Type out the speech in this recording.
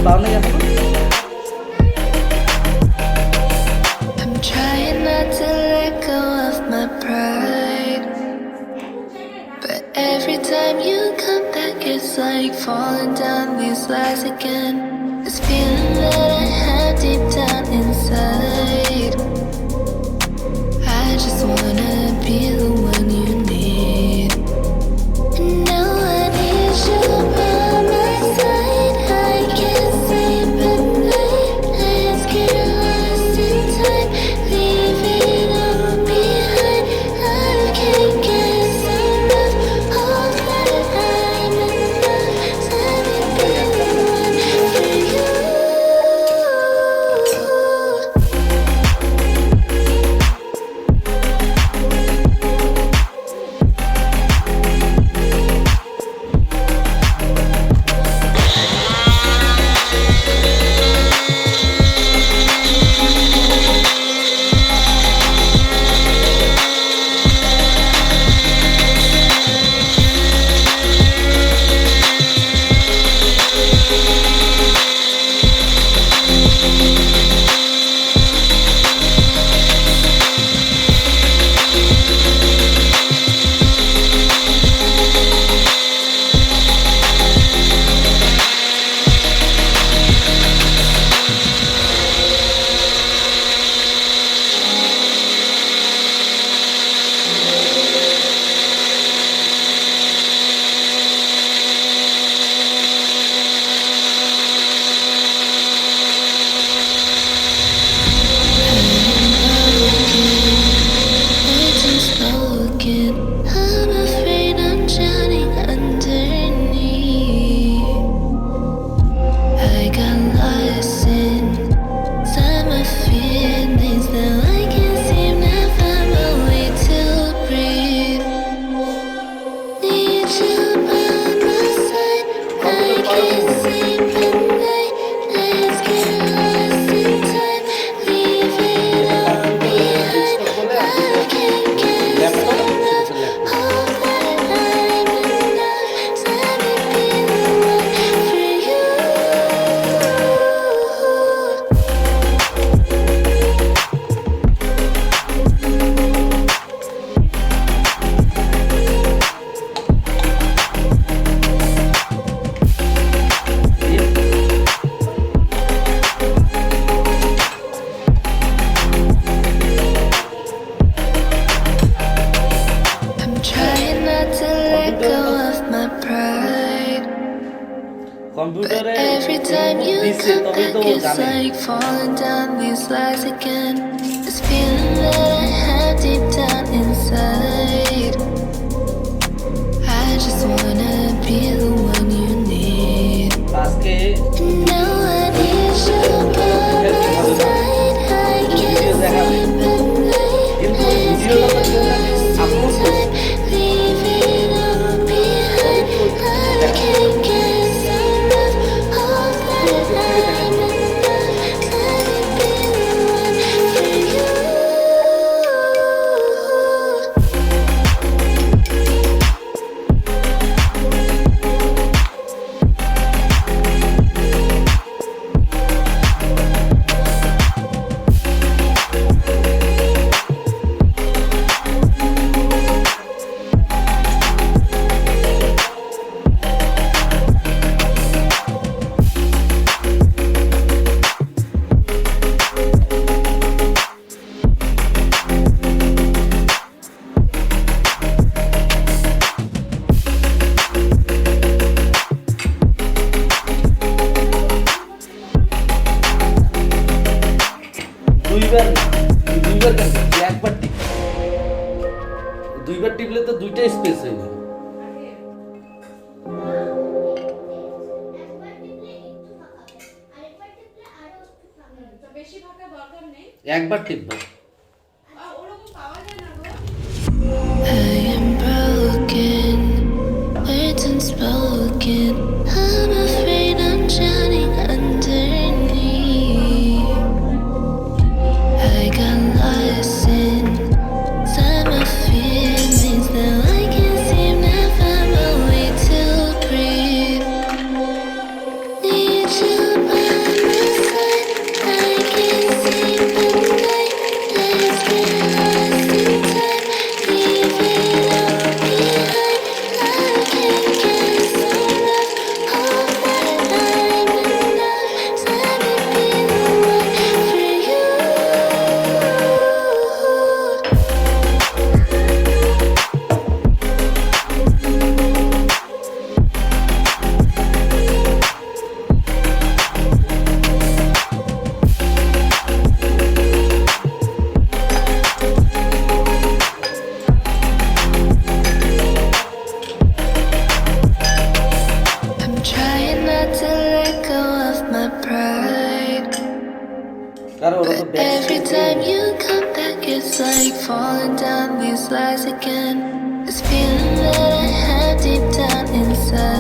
পাও নাই এখনো? I'm trying not to let go of my pride, but every time you come back it's like falling down these lies again. This feeling that I have deep down inside, I just wanna be the one you need. And now I need you by my side. I can't sleep at night. Let's get lost in time, leave it all behind. I can't get enough of that I'm enough. Let me be the one for you. Words unspoken, I'm afraid I'm drowning underneath. I got lost inside my feelings. Now I can't seem to find my way to breathe. Need you by my side. I can't sleep at night. Let's get lost in time, leave it all behind. I can't get enough of that I'm enough. Let me be the one for you. I'm trying not to let go of my pride, but কম্পিউটারে every time you দিছে come তবেই back তো ও it's জানে। like falling down these lies again. This feeling that I have deep down inside, I just wanna be the one you need. আজকে And now I need you by my side. I can't sleep at night. কিন্তু ওই Let's ভিডিওটা get lost upload in time, leave it all behind. I can't get enough of that I'm enough. Let me be the one for you. দুইবার কেন একবার টিপ, দুইবার টিপলে তো দুইটা স্পেস হয়ে যাবে। একবার টিপবো। I am broken, words unspoken. I'm afraid I'm drowning underneath. I got lost inside my feelings. Now I can't seem to find my way to breathe. Need you by time you come back, it's like falling down these lies again. This feeling that I have deep down inside.